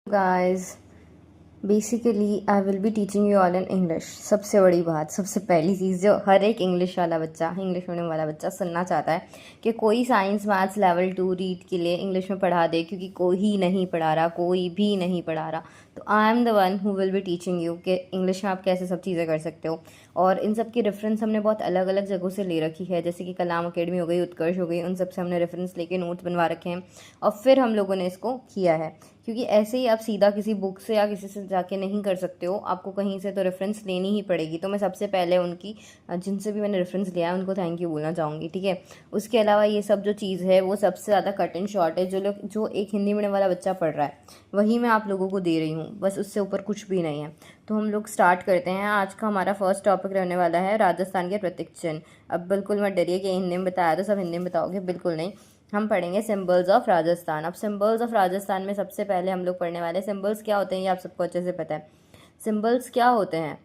Guys, basically I will be teaching you all in English. सबसे बड़ी बात, सबसे पहली चीज़ जो हर एक इंग्लिश वाला बच्चा, इंग्लिश मीडियम वाला बच्चा सुनना चाहता है कि कोई साइंस मैथ्स लेवल 2 रीड के लिए इंग्लिश में पढ़ा दे, क्योंकि कोई ही नहीं पढ़ा रहा, कोई भी नहीं पढ़ा रहा। तो I am the one who will be teaching you कि इंग्लिश में आप कैसे सब चीज़ें कर सकते हो। और इन सब की रेफरेंस हमने बहुत अलग अलग जगहों से ले रखी है, जैसे कि कलाम अकेडमी हो गई, उत्कर्ष हो गई, उन सब से हमने रेफरेंस लेके नोट्स बनवा रखे हैं और फिर हम लोगों ने इसको किया है। क्योंकि ऐसे ही आप सीधा किसी बुक से या किसी से जाके नहीं कर सकते हो, आपको कहीं से तो रेफरेंस लेनी ही पड़ेगी। तो मैं सबसे पहले उनकी जिनसे भी मैंने रेफरेंस लिया है उनको थैंक यू बोलना चाहूँगी, ठीक है। उसके अलावा ये सब जो चीज़ है वो सबसे ज़्यादा कट एंड शॉर्ट है, जो एक हिंदी मीडियम वाला बच्चा पढ़ रहा है वही मैं आप लोगों को दे रही हूँ, बस उससे ऊपर कुछ भी नहीं है। तो हम लोग स्टार्ट करते हैं। आज का हमारा फर्स्ट टॉपिक रहने वाला है राजस्थान के प्रतीक चिन्ह। अब बिल्कुल मत डरिए कि हिंदी में बताया तो सब हिंदी में बताओगे, बिल्कुल नहीं। हम पढ़ेंगे सिंबल्स ऑफ राजस्थान। अब सिंबल्स ऑफ राजस्थान में सबसे पहले हम लोग पढ़ने वाले सिंबल्स क्या होते हैं, ये आप सबको अच्छे से पता है। सिंबल्स क्या होते हैं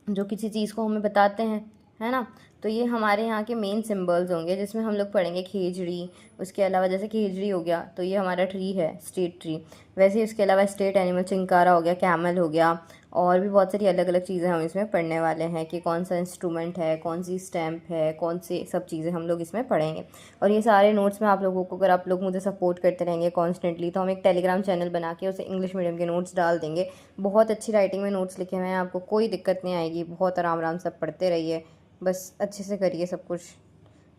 जो किसी चीज़ को हमें बताते हैं, है ना। तो ये हमारे यहाँ के मेन सिंबल्स होंगे, जिसमें हम लोग पढ़ेंगे खेजड़ी। उसके अलावा जैसे खेजड़ी हो गया तो ये हमारा ट्री है, स्टेट ट्री। वैसे ही उसके अलावा स्टेट एनिमल चिंकारा हो गया, कैमल हो गया, और भी बहुत सारी अलग अलग चीज़ें हम इसमें पढ़ने वाले हैं कि कौन सा इंस्ट्रूमेंट है, कौन सी स्टैम्प है, कौन सी सब चीज़ें हम लोग इसमें पढ़ेंगे। और ये सारे नोट्स में आप लोगों को, अगर आप लोग मुझे सपोर्ट करते रहेंगे कॉन्स्टेंटली, तो हम एक टेलीग्राम चैनल बना के उसे इंग्लिश मीडियम के नोट्स डाल देंगे। बहुत अच्छी राइटिंग में नोट्स लिखे हुए हैं, आपको कोई दिक्कत नहीं आएगी। बहुत आराम आराम से पढ़ते रहिए, बस अच्छे से करिए सब कुछ।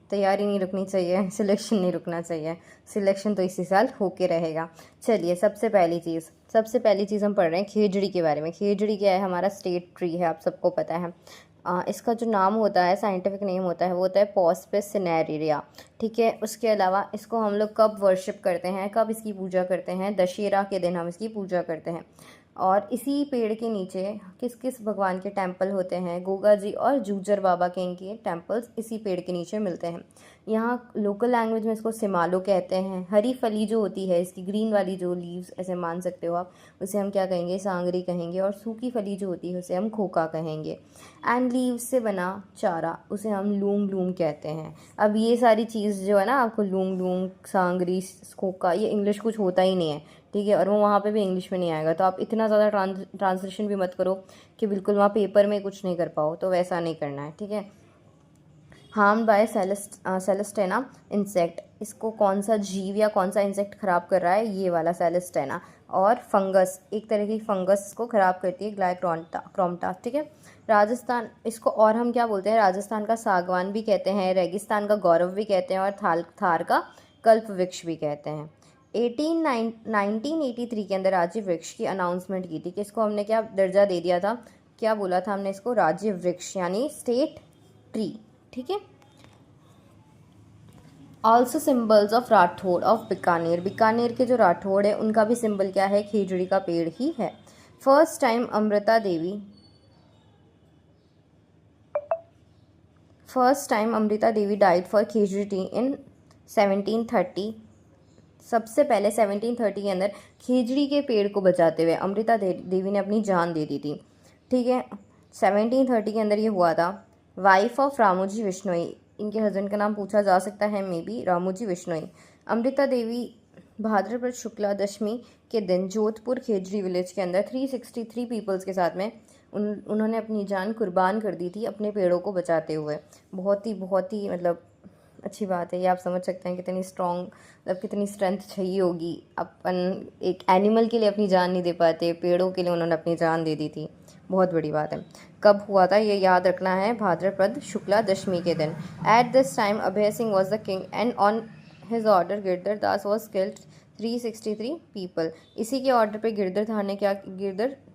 तैयारी नहीं रुकनी चाहिए, सिलेक्शन नहीं रुकना चाहिए। सिलेक्शन तो इसी साल होके रहेगा। चलिए, सबसे पहली चीज़ हम पढ़ रहे हैं खेजड़ी के बारे में। खेजड़ी क्या है, हमारा स्टेट ट्री है, आप सबको पता है। इसका जो नाम होता है, साइंटिफिक नेम होता है, वो होता है पॉस्पिस सिनेरिया, ठीक है। उसके अलावा इसको हम लोग कब वर्शिप करते हैं, कब इसकी पूजा करते हैं, दशहरा के दिन हम इसकी पूजा करते हैं। और इसी पेड़ के नीचे किस किस भगवान के टेम्पल होते हैं, गोगा जी और जूजर बाबा के इनके टेम्पल्स इसी पेड़ के नीचे मिलते हैं। यहाँ लोकल लैंग्वेज में इसको सिमालो कहते हैं। हरी फली जो होती है इसकी, ग्रीन वाली जो लीव्स ऐसे मान सकते हो आप, उसे हम क्या कहेंगे, सांगरी कहेंगे। और सूखी फली जो होती है उसे हम खोका कहेंगे। एंड लीव्स से बना चारा, उसे हम लूंग लूंग कहते हैं। अब ये सारी चीज़ जो है ना, आपको लूंग लूंग, सांगरी, खोका, ये इंग्लिश कुछ होता ही नहीं है, ठीक है। और वो वहाँ पे भी इंग्लिश में नहीं आएगा, तो आप इतना ज़्यादा ट्रांसलेशन भी मत करो कि बिल्कुल वहाँ पेपर में कुछ नहीं कर पाओ, तो वैसा नहीं करना है, ठीक है। हार्म्ड बाय सेलेस्टेना इंसेक्ट, इसको कौन सा जीव या कौन सा इंसेक्ट खराब कर रहा है, ये वाला सेलेस्टेना। और फंगस, एक तरह की फंगस को खराब करती है, ग्लाइक्रोम्टा, ठीक है। राजस्थान, इसको और हम क्या बोलते हैं, राजस्थान का सागवान भी कहते हैं, रेगिस्तान का गौरव भी कहते हैं, और थार का कल्प वृक्ष भी कहते हैं। 1983 के अंदर राज्य वृक्ष की अनाउंसमेंट की थी कि इसको हमने क्या दर्जा दे दिया था, क्या बोला था हमने इसको, राज्य वृक्ष यानी स्टेट ट्री, ठीक है। Also symbols of Rathore of Bikaner, Bikaner के जो राठौड़ है उनका भी सिंबल क्या है, खेजड़ी का पेड़ ही है। First time Amrita Devi died for khejri tree in 1730। सबसे पहले 1730 के अंदर खेजड़ी के पेड़ को बचाते हुए अमृता देवी ने अपनी जान दे दी थी, ठीक है। 1730 के अंदर ये हुआ था। वाइफ ऑफ रामोजी विश्नोई, इनके हस्बैंड का नाम पूछा जा सकता है, मे बी रामोजी विश्नोई। अमृता देवी भाद्रपद शुक्ला दशमी के दिन जोधपुर खेजड़ी विलेज के अंदर 363 पीपल्स के साथ में उन्होंने अपनी जान कुर्बान कर दी थी अपने पेड़ों को बचाते हुए। बहुत ही मतलब अच्छी बात है। ये आप समझ सकते हैं कितनी स्ट्रॉन्ग, मतलब कितनी स्ट्रेंथ चाहिए होगी। अपन एक एनिमल के लिए अपनी जान नहीं दे पाते, पेड़ों के लिए उन्होंने अपनी जान दे दी थी, बहुत बड़ी बात है। कब हुआ था ये याद रखना है, भाद्रपद शुक्ला दशमी के दिन। At this time Abhay Singh was the king and on his order Girdhar Das was killed 363 people. इसी के ऑर्डर पे गिरधर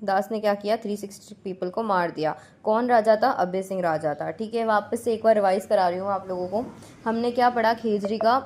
दास ने क्या किया, 360 पीपल को मार दिया। कौन राजा था, अभय सिंह राजा था, ठीक है। वापस से एक बार रिवाइज करा रही हूँ आप लोगों को। हमने क्या पढ़ा, खेजड़ी का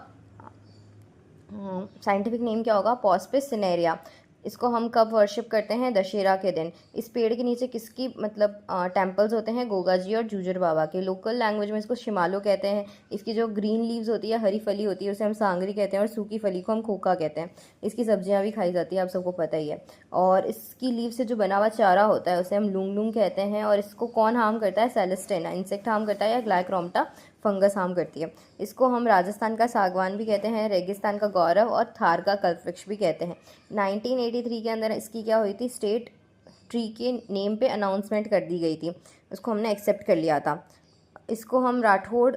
साइंटिफिक नेम क्या होगा, पॉस्पिस सिनेरिया। इसको हम कब वर्शिप करते हैं, दशहरा के दिन। इस पेड़ के नीचे किसकी मतलब टेम्पल्स होते हैं, गोगा जी और जूजर बाबा के। लोकल लैंग्वेज में इसको शिमालो कहते हैं। इसकी जो ग्रीन लीव्स होती है, हरी फली होती है, उसे हम सांगरी कहते हैं, और सूखी फली को हम खोका कहते हैं। इसकी सब्जियां भी खाई जाती है, आप सबको पता ही है। और इसकी लीव से जो बना हुआ चारा होता है उसे हम लूंग लूंग कहते हैं। और इसको कौन हार्म करता है, सेलेस्टेना इंसेक्ट हार्म करता है, या ग्लाइक्रोम्टा फंगस हार्म करती है। इसको हम राजस्थान का सागवान भी कहते हैं, रेगिस्तान का गौरव और थार का कल्पवृक्ष भी कहते हैं। 1983 के अंदर इसकी क्या हुई थी, स्टेट ट्री के नेम पे अनाउंसमेंट कर दी गई थी, उसको हमने एक्सेप्ट कर लिया था। इसको हम राठौड़,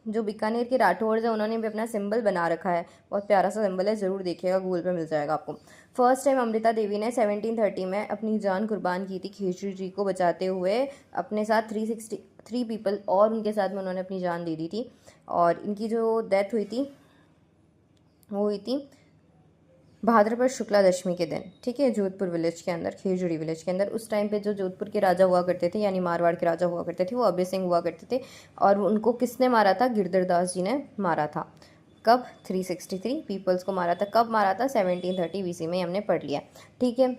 जो बीकानेर के राठौड़ है उन्होंने भी अपना सिंबल बना रखा है, बहुत प्यारा सा सिंबल है, ज़रूर देखिएगा, गूगल पे मिल जाएगा आपको। फर्स्ट टाइम अमृता देवी ने 1730 में अपनी जान कुर्बान की थी खेजड़ी ट्री को बचाते हुए। अपने साथ 363 पीपल और उनके साथ में उन्होंने अपनी जान दे दी थी। और इनकी जो डेथ हुई थी वो हुई थी भाद्रपद शुक्ला दशमी के दिन, ठीक है, जोधपुर विलेज के अंदर, खेजड़ी विलेज के अंदर। उस टाइम पे जो जोधपुर के राजा हुआ करते थे, यानी मारवाड़ के राजा हुआ करते थे, वो अभय सिंह हुआ करते थे। और उनको किसने मारा था, गिरधर दास जी ने मारा था। कब, 363 पीपल्स को मारा था। कब मारा था, 1730 BC में, हमने पढ़ लिया, ठीक है।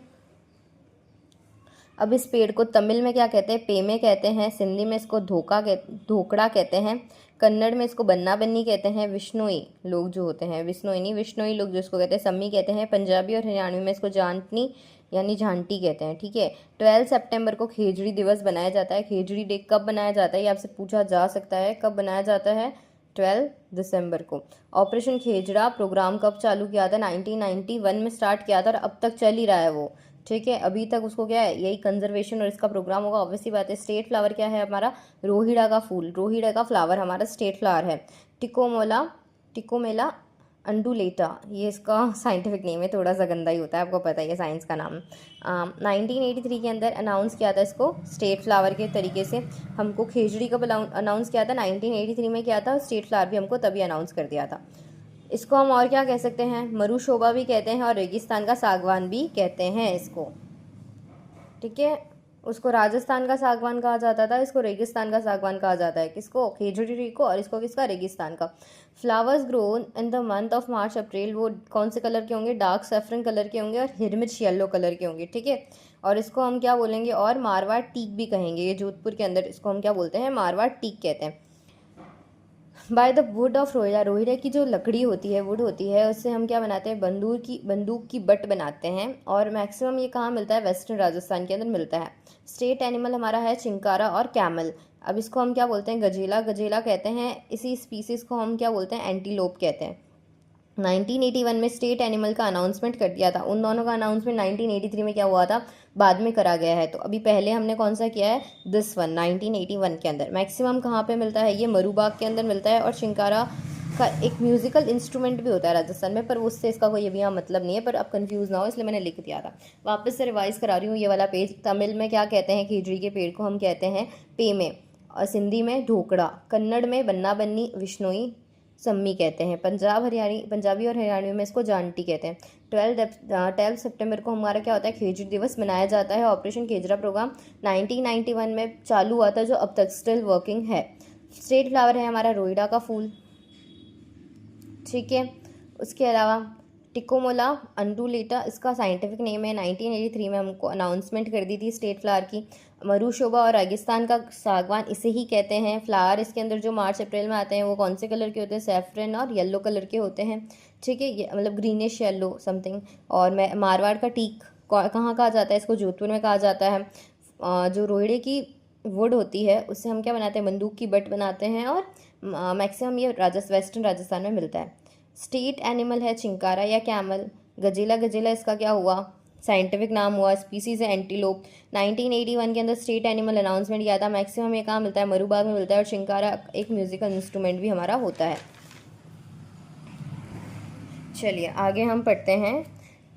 अब इस पेड़ को तमिल में क्या कहते हैं, पेमे कहते हैं। सिंधी में इसको धोकड़ा कहते हैं। कन्नड़ में इसको बन्ना बन्नी कहते हैं। विश्नोई लोग जो होते हैं, विश्नोई लोग जो इसको कहते हैं सम्मी कहते हैं। पंजाबी और हरियाणवी में इसको जानटनी यानी झांटी कहते हैं, ठीक है। 12 सितंबर को खेजड़ी दिवस बनाया जाता है। खेजड़ी डे कब बनाया जाता है, ये आपसे पूछा जा सकता है, कब बनाया जाता है, 12 दिसंबर को। ऑपरेशन खेजड़ा प्रोग्राम कब चालू किया था, 1991 में स्टार्ट किया था और अब तक चल ही रहा है वो, ठीक है। अभी तक उसको क्या है, यही कंजर्वेशन और इसका प्रोग्राम होगा, ऑब्वियसली बात है। स्टेट फ्लावर क्या है हमारा, रोहिड़ा का फूल, रोहिड़ा का फ्लावर हमारा स्टेट फ्लावर है। टिकोमेला अंडुलेटा, ये इसका साइंटिफिक नेम है, थोड़ा सा गंदा ही होता है, आपको पता ही है साइंस का नाम। 1983 के अंदर अनाउंस किया था इसको स्टेट फ्लावर के तरीके से। हमको खेजड़ी कब अनाउंस किया था, 1983 में किया था। स्टेट फ्लावर भी हमको तभी अनाउंस कर दिया था। इसको हम और क्या कह सकते हैं, मरुशोभा भी कहते हैं और रेगिस्तान का सागवान भी कहते हैं इसको, ठीक है। उसको राजस्थान का सागवान कहा जाता था, इसको रेगिस्तान का सागवान कहा जाता है। किसको, खेजड़ी ट्री को, और इसको किसका, रेगिस्तान का। Flowers grow in the month of March April, वो कौन से कलर के होंगे, डार्क सैफरन कलर के होंगे और हिरमिच येलो कलर के होंगे, ठीक है। और इसको हम क्या बोलेंगे, और मारवाड़ टीक भी कहेंगे। ये जोधपुर के अंदर इसको हम क्या बोलते हैं, मारवाड़ टीक कहते हैं। By the wood of Rohira, Rohira की जो लकड़ी होती है, वुड होती है, उससे हम क्या बनाते हैं, बंदूक की बट बनाते हैं। और मैक्सिमम ये कहाँ मिलता है, वेस्टर्न राजस्थान के अंदर मिलता है। स्टेट एनिमल हमारा है चिंकारा और कैमल। अब इसको हम क्या बोलते हैं, गजेला कहते हैं। इसी स्पीसीज को हम क्या बोलते हैं, एंटीलोप कहते हैं। 1981 में स्टेट एनिमल का अनाउंसमेंट कर दिया था। उन दोनों का अनाउंसमेंट 1983 में क्या हुआ था, बाद में करा गया है। तो अभी पहले हमने कौन सा किया है, दिस वन 1981 के अंदर। मैक्सिमम कहाँ पे मिलता है, ये मरूबाग के अंदर मिलता है। और शिंकारा का एक म्यूजिकल इंस्ट्रूमेंट भी होता है राजस्थान में, पर उससे इसका कोई अभी यहाँ मतलब नहीं है, पर अब कंफ्यूज ना हो इसलिए मैंने लिख दिया था। वापस से रिवाइज करा रही हूँ ये वाला पेज। तमिल में क्या कहते हैं, खेजड़ी के पेड़ को हम कहते हैं पेमे, और सिंधी में ढोकड़ा, कन्नड़ में बन्ना बन्नी, विश्नोई सम्मी कहते हैं। पंजाबी और हरियाणवी में इसको जानटी कहते हैं। 12 सितंबर को हमारा क्या होता है, खेजड़ी दिवस मनाया जाता है। ऑपरेशन खेजड़ा प्रोग्राम 1991 में चालू हुआ था, जो अब तक स्टिल वर्किंग है। स्टेट फ्लावर है हमारा रोइडा का फूल, ठीक है। उसके अलावा टिकोमोला अंडुलेटा इसका साइंटिफिक नेम है। 1983 में हमको अनाउंसमेंट कर दी थी स्टेट फ्लावर की। मरुशोभा और रेगिस्तान का सागवान इसे ही कहते हैं। फ्लावर इसके अंदर जो मार्च अप्रैल में आते हैं वो कौन से कलर के होते हैं, सैफरन और येलो कलर के होते हैं, ठीक है, ये मतलब ग्रीनिश येलो समथिंग। और मारवाड़ का टीक कहाँ कहा जाता है, इसको जोधपुर में कहा जाता है। जो रोहिड़े की वुड होती है उससे हम क्या बनाते हैं, बंदूक की बट बनाते हैं। और मैक्सिमम ये वेस्टर्न राजस्थान में मिलता है। स्टेट एनिमल है चिंकारा या कैमल। गजेला इसका क्या हुआ, साइंटिफिक नाम हुआ। स्पीसीज है एंटीलोप। 1981 के अंदर स्टेट एनिमल अनाउंसमेंट किया था। मैक्सिमम ये कहाँ मिलता है, मरुबाग में मिलता है। और चिंकारा एक म्यूजिकल इंस्ट्रूमेंट भी हमारा होता है। चलिए आगे हम पढ़ते हैं।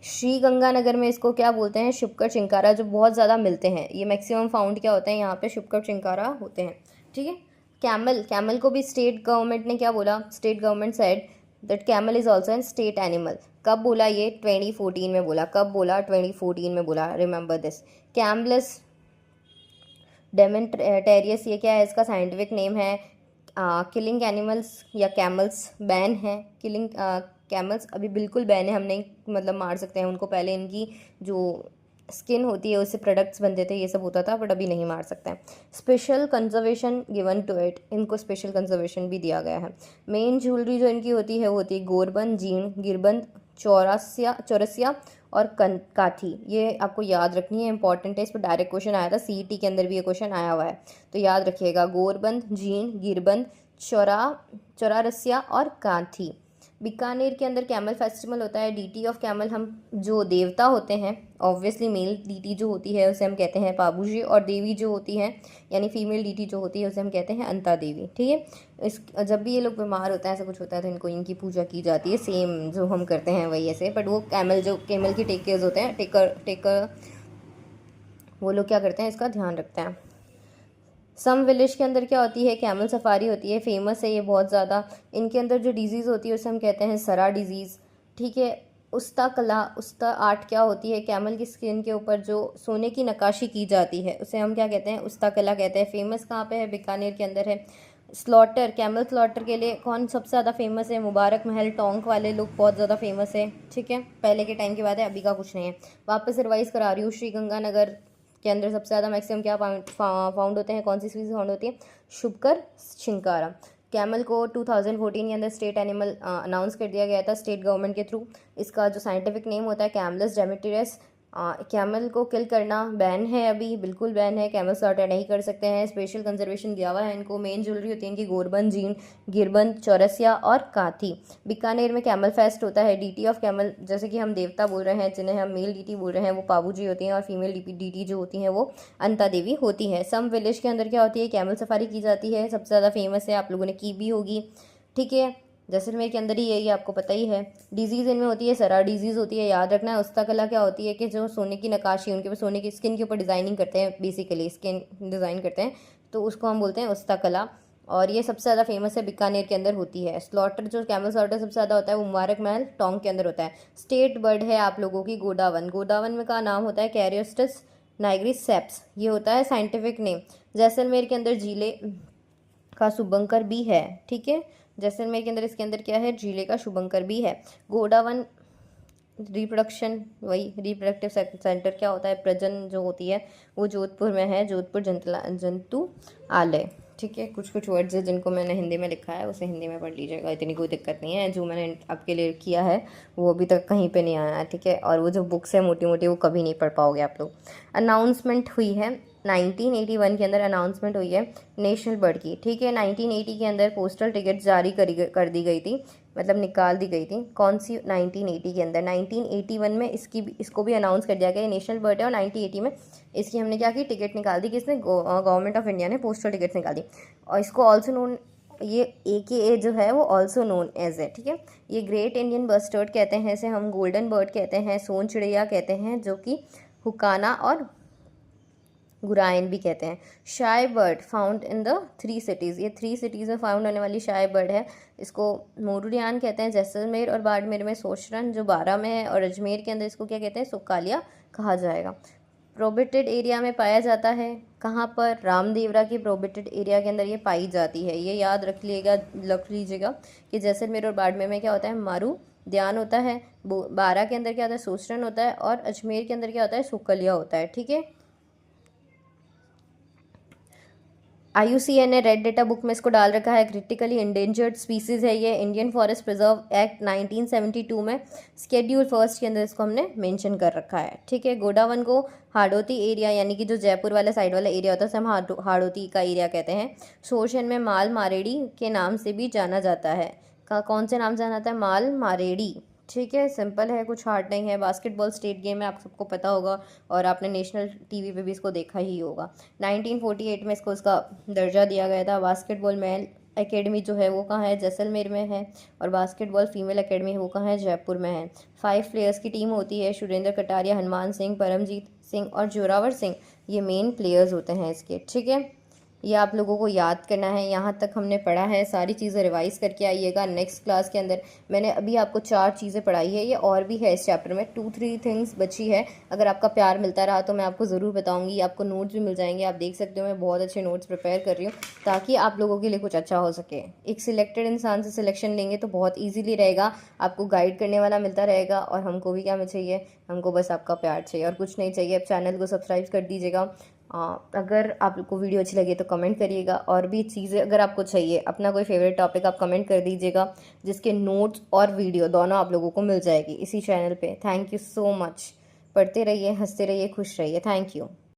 श्री गंगानगर में इसको क्या बोलते हैं, शुभकर चिंकारा, जो बहुत ज़्यादा मिलते हैं। ये मैक्सिमम फाउंड क्या होते हैं यहाँ पे, शुभकर चिंकारा होते हैं, ठीक है। कैमल को भी स्टेट गवर्नमेंट ने क्या बोला, state government said that camel is also an state animal. कब बोला ये, 2014 में बोला। कब बोला, 2014 में बोला, रिमेंबर दिस। कैमलस डेमेंटेरियस, ये क्या है, इसका साइंटिफिक नेम है। किलिंग एनिमल्स या कैमल्स बैन है। किलिंग कैमल्स अभी बिल्कुल बैन है, हम नहीं मतलब मार सकते हैं उनको। पहले इनकी जो स्किन होती है उससे प्रोडक्ट्स बनते थे, ये सब होता था, बट अभी नहीं मार सकते हैं। Special conservation given to it, इनको स्पेशल कंजर्वेशन भी दिया गया है। मेन ज्वेलरी जो इनकी होती है वो होती है गोरबंद, जीण, गिरबंद, चौरसिया और काथी। ये आपको याद रखनी है, इंपॉर्टेंट है। इस पर डायरेक्ट क्वेश्चन आया था, सीईटी के अंदर भी ये क्वेश्चन आया हुआ है, तो याद रखिएगा। गोरबंद, जीण, गिरबंद, चौरारसिया और कांथी। बीकानेर के अंदर कैमल फेस्टिवल होता है। डीटी ऑफ कैमल, हम जो देवता होते हैं, ऑब्वियसली मेल डीटी जो होती है उसे हम कहते हैं पाबूजी, और देवी जो होती है यानी फीमेल डीटी जो होती है उसे हम कहते हैं अंता देवी। ठीक है, इस जब भी ये लोग बीमार होता है, ऐसा कुछ होता है, तो इनको इनकी पूजा की जाती है, सेम जो हम करते हैं वही ऐसे। बट वो कैमल के टेकर्स होते हैं, टेकर वो लोग क्या करते हैं, इसका ध्यान रखते हैं। सम विलेज के अंदर क्या होती है, कैमल सफारी होती है, फेमस है ये बहुत ज़्यादा। इनके अंदर जो डिजीज़ होती है उसे हम कहते हैं सरा डिजीज़। ठीक है, उस्ता आर्ट क्या होती है, कैमल की स्किन के ऊपर जो सोने की नक्काशी की जाती है उसे हम क्या कहते हैं, उस्ता कला कहते हैं। फेमस कहाँ पे है, बीकानेर के अंदर है। स्लॉटर, कैमल स्लॉटर के लिए कौन सबसे ज़्यादा फेमस है, मुबारक महल, टोंक वाले लोग बहुत ज़्यादा फेमस है। ठीक है, पहले के टाइम की बात है, अभी का कुछ नहीं है। वापस रिवाइज करा रही हूँ, श्रीगंगानगर के अंदर सबसे ज़्यादा मैक्सिमम क्या फाउंड होते हैं, कौन सी स्पीसीज फाउंड होती है, शुभकर शिंकारा। कैमल को 2014 के अंदर स्टेट एनिमल अनाउंस कर दिया गया था स्टेट गवर्नमेंट के थ्रू। इसका जो साइंटिफिक नेम होता है कैमलस डेमेटेरियस। कैमल को किल करना बैन है, अभी बिल्कुल बैन है, कैमल स्लॉटर नहीं कर सकते हैं। स्पेशल कंजर्वेशन दिया हुआ है इनको। मेन ज्वेलरी होती है इनकी गोरबन, जीन, गिरबन, चौरसिया और काथी। बीकानेर में कैमल फेस्ट होता है। डीटी ऑफ कैमल, जैसे कि हम देवता बोल रहे हैं, जिन्हें हम मेल डीटी बोल रहे हैं, वो पाबूजी होती हैं, और फीमेल डीटी जो होती हैं वो अंता देवी होती है। सम विलेज के अंदर क्या होती है, कैमल सफारी की जाती है, सबसे ज़्यादा फेमस है, आप लोगों ने की भी होगी। ठीक है, जैसलमेर के अंदर ही है, ये आपको पता ही है। डिजीज़ इनमें होती है सरा डिजीज़ होती है, याद रखना है। उस्ता कला क्या होती है कि जो सोने की नक्काशी, उनके ऊपर सोने की स्किन के ऊपर डिज़ाइनिंग करते हैं, बेसिकली स्किन डिज़ाइन करते हैं, तो उसको हम बोलते हैं उस्ता कला। और ये सबसे ज़्यादा फेमस है, बीकानेर के अंदर होती है। स्लॉटर, जो कैमल स्लॉटर सबसे ज़्यादा होता है वो मुबारक महल, टोंक के अंदर होता है। स्टेट बर्ड है आप लोगों की गोडावन। गोडावन में का नाम होता है कैरियोस्टस नाइग्रिस सेप्स, ये होता है साइंटिफिक नेम। जैसलमेर के अंदर झीले का शुभंकर भी है। ठीक है, जैसलमेर के अंदर इसके अंदर क्या है, झीले का शुभंकर भी है। गोडावन रिप्रोडक्शन, वही रिप्रोडक्टिव सेंटर क्या होता है, प्रजन जो होती है वो जोधपुर में है, जोधपुर जंतु आलय। ठीक है, कुछ कुछ वर्ड्स है जिनको मैंने हिंदी में लिखा है, उसे हिंदी में पढ़ लीजिएगा, इतनी कोई दिक्कत नहीं है। जो मैंने आपके लिए किया है वो अभी तक कहीं पे नहीं आया है। ठीक है, और वो जो बुक्स है मोटी मोटी वो कभी नहीं पढ़ पाओगे आप लोग। अनाउंसमेंट हुई है 1981 के अंदर, अनाउंसमेंट हुई है नेशनल बर्ड की। ठीक है, 1980 के अंदर पोस्टल टिकट जारी कर दी गई थी, मतलब निकाल दी गई थी। कौन सी, 1980 के अंदर। 1981 में इसको भी अनाउंस कर दिया गया नेशनल बर्ड है, और 1980 में इसकी हमने क्या की, टिकट निकाल दी। किसने, गवर्नमेंट ऑफ इंडिया ने पोस्टल टिकट निकाल दी। और इसको ऑल्सो नोन, ये AKA जो है वो ऑल्सो नोन एज है। ठीक है, ये ग्रेट इंडियन बस्टर्ड कहते हैं इसे, हम गोल्डन बर्ड कहते हैं, सोन चिड़ैया कहते हैं, जो कि हुकाना और गुराइन भी कहते हैं। Shy bird found in the 3 cities, ये 3 सिटीज़ में फाउंड होने वाली शाय बर्ड है। इसको मोरूरियान कहते हैं जैसलमेर और बाड़मेर में, सोशरन जो 12 में है, और अजमेर के अंदर इसको क्या कहते हैं, सुकालिया कहा जाएगा। प्रोबेटेड एरिया में पाया जाता है, कहाँ पर, रामदेवरा के प्रोबेटेड एरिया के अंदर ये पाई जाती है। ये याद रख लीजिएगा कि जैसलमेर और बाड़मेर में क्या होता है, मारू ध्यान होता है, 12 के अंदर क्या होता है, सोशरन होता है, और अजमेर के अंदर क्या होता है, सुकलिया होता है। ठीक है, IUCN ने रेड डेटा बुक में इसको डाल रखा है, क्रिटिकली इंडेंजर्ड स्पीसीज़ है ये। इंडियन फॉरेस्ट प्रिजर्व एक्ट 1972 में स्केड्यूल फर्स्ट के अंदर इसको हमने मेंशन कर रखा है। ठीक है, गोडावन को हाड़ौती एरिया, यानी कि जो जयपुर वाले साइड वाला एरिया होता है उसे हम हाड़ौती का एरिया कहते हैं। सोशन में माल मारेडी के नाम से भी जाना जाता है। कौन से नाम जाना जाता है, माल मारेडी। ठीक है, सिंपल है, कुछ हार्ड नहीं है। बास्केटबॉल स्टेट गेम है, आप सबको पता होगा, और आपने नेशनल टीवी पे भी इसको देखा ही होगा। 1948 में इसको इसका दर्जा दिया गया था। बास्केटबॉल मेल एकेडमी जो है वो कहाँ है, जैसलमेर में है, और बास्केटबॉल फीमेल एकेडमी है वो कहाँ है, जयपुर में है। 5 प्लेयर्स की टीम होती है, सुरेंद्र कटारिया, हनुमान सिंह, परमजीत सिंह और जोरावर सिंह, ये मेन प्लेयर्स होते हैं इसके। ठीक है, ये आप लोगों को याद करना है। यहाँ तक हमने पढ़ा है, सारी चीज़ें रिवाइज़ करके आइएगा। नेक्स्ट क्लास के अंदर मैंने अभी आपको 4 चीज़ें पढ़ाई है, ये और भी है इस चैप्टर में, 2-3 थिंग्स बची है। अगर आपका प्यार मिलता रहा तो मैं आपको ज़रूर बताऊँगी। आपको नोट्स भी मिल जाएंगे, आप देख सकते हो मैं बहुत अच्छे नोट्स प्रिपेयर कर रही हूँ, ताकि आप लोगों के लिए कुछ अच्छा हो सके। एक सिलेक्टेड इंसान से सिलेक्शन लेंगे तो बहुत ईजीली रहेगा, आपको गाइड करने वाला मिलता रहेगा, और हमको भी क्या चाहिए, हमको बस आपका प्यार चाहिए और कुछ नहीं चाहिए। आप चैनल को सब्सक्राइब कर दीजिएगा। अगर आपको वीडियो अच्छी लगे तो कमेंट करिएगा, और भी चीज़ें अगर आपको चाहिए, अपना कोई फेवरेट टॉपिक आप कमेंट कर दीजिएगा, जिसके नोट्स और वीडियो दोनों आप लोगों को मिल जाएगी इसी चैनल पे। Thank you so much. पढ़ते रहिए, हंसते रहिए, खुश रहिए। Thank you.